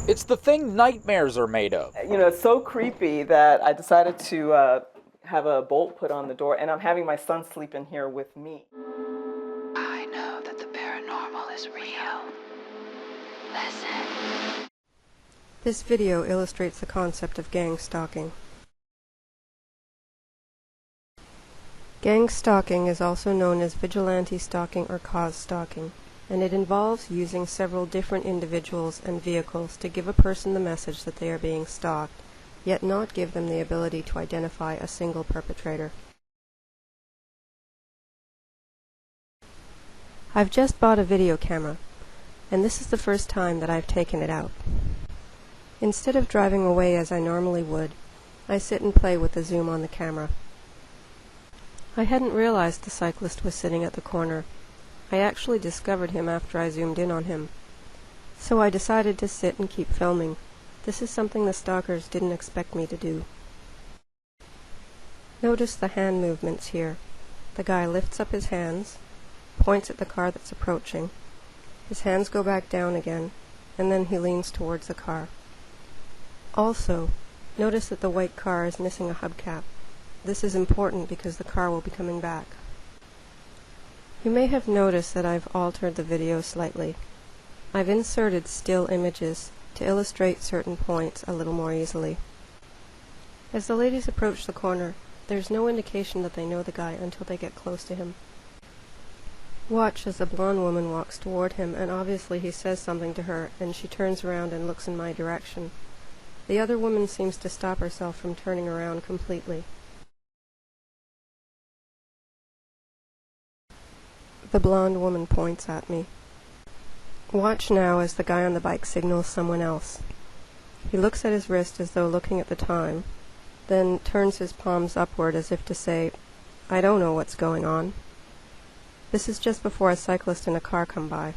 It's the thing nightmares are made of. You know, it's so creepy that I decided to have a bolt put on the door, and I'm having my son sleep in here with me. I know that the paranormal is real. Listen. This video illustrates the concept of gang stalking. Gang stalking is also known as vigilante stalking or cause stalking, and it involves using several different individuals and vehicles to give a person the message that they are being stalked, yet not give them the ability to identify a single perpetrator. I've just bought a video camera, and this is the first time that I've taken it out. Instead of driving away as I normally would, I sit and play with the zoom on the camera. I hadn't realized the cyclist was sitting at the corner. I actually discovered him after I zoomed in on him. So I decided to sit and keep filming. This is something the stalkers didn't expect me to do. Notice the hand movements here. The guy lifts up his hands, points at the car that's approaching. His hands go back down again, and then he leans towards the car. Also, notice that the white car is missing a hubcap. This is important because the car will be coming back. You may have noticed that I've altered the video slightly. I've inserted still images to illustrate certain points a little more easily. As the ladies approach the corner, there's no indication that they know the guy until they get close to him. Watch as the blonde woman walks toward him, and obviously he says something to her, and she turns around and looks in my direction. The other woman seems to stop herself from turning around completely. The blonde woman points at me. Watch now as the guy on the bike signals someone else. He looks at his wrist as though looking at the time, then turns his palms upward as if to say, "I don't know what's going on." This is just before a cyclist and a car come by.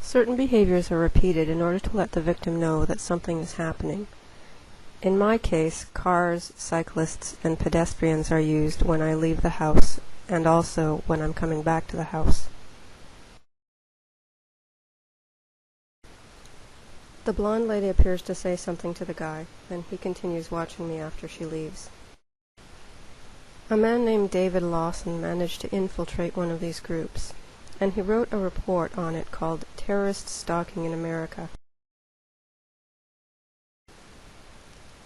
Certain behaviors are repeated in order to let the victim know that something is happening. In my case, cars, cyclists, and pedestrians are used when I leave the house, and also when I'm coming back to the house. The blonde lady appears to say something to the guy, and he continues watching me after she leaves. A man named David Lawson managed to infiltrate one of these groups, and he wrote a report on it called Terrorist Stalking in America.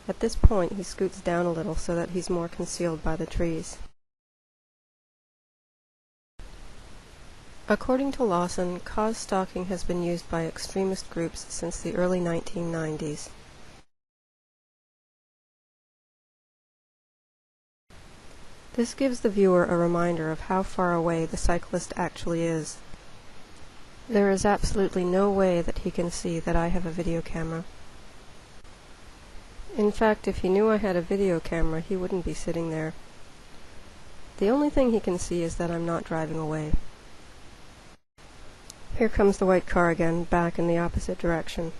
At this point, he scoots down a little so that he's more concealed by the trees. According to Lawson, cause stalking has been used by extremist groups since the early 1990s. This gives the viewer a reminder of how far away the cyclist actually is. There is absolutely no way that he can see that I have a video camera. In fact, if he knew I had a video camera, he wouldn't be sitting there. The only thing he can see is that I'm not driving away. Here comes the white car again, back in the opposite direction.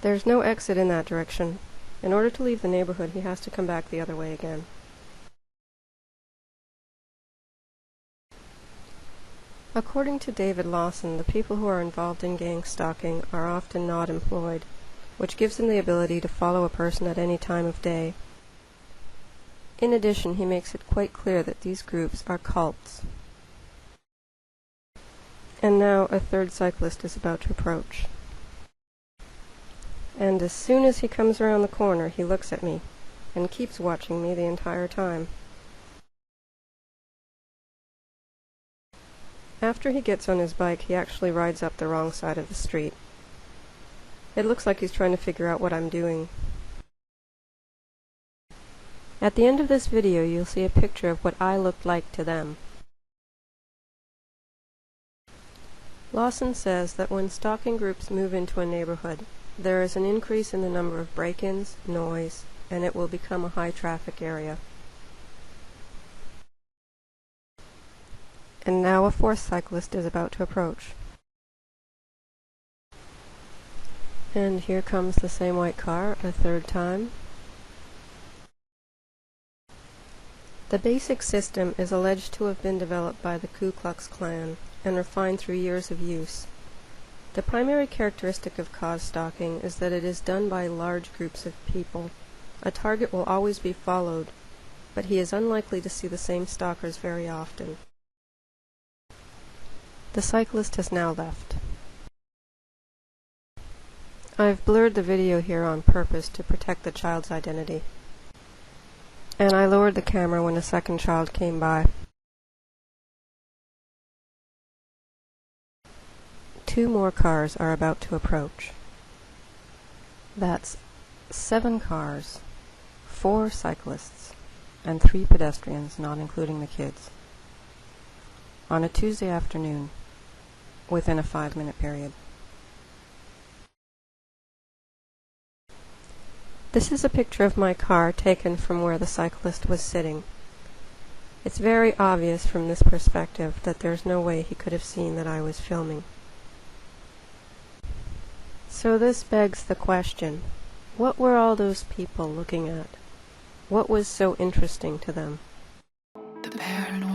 There's no exit in that direction. In order to leave the neighborhood, he has to come back the other way again. According to David Lawson, the people who are involved in gang stalking are often not employed, which gives them the ability to follow a person at any time of day. In addition, he makes it quite clear that these groups are cults. And now a third cyclist is about to approach. And as soon as he comes around the corner, he looks at me, and keeps watching me the entire time. After he gets on his bike, he actually rides up the wrong side of the street. It looks like he's trying to figure out what I'm doing. At the end of this video, you'll see a picture of what I looked like to them. Lawson says that when stalking groups move into a neighborhood, there is an increase in the number of break-ins, noise, and it will become a high-traffic area. And now a fourth cyclist is about to approach. And here comes the same white car a third time. The basic system is alleged to have been developed by the Ku Klux Klan and refined through years of use. The primary characteristic of cause stalking is that it is done by large groups of people. A target will always be followed, but he is unlikely to see the same stalkers very often. The cyclist has now left. I've blurred the video here on purpose to protect the child's identity. And I lowered the camera when a second child came by. 2 more cars are about to approach. That's 7 cars, 4 cyclists, and 3 pedestrians, not including the kids, on a Tuesday afternoon, within a 5-minute period. This is a picture of my car taken from where the cyclist was sitting. It's very obvious from this perspective that there's no way he could have seen that I was filming. So this begs the question, what were all those people looking at? What was so interesting to them? The paranormal.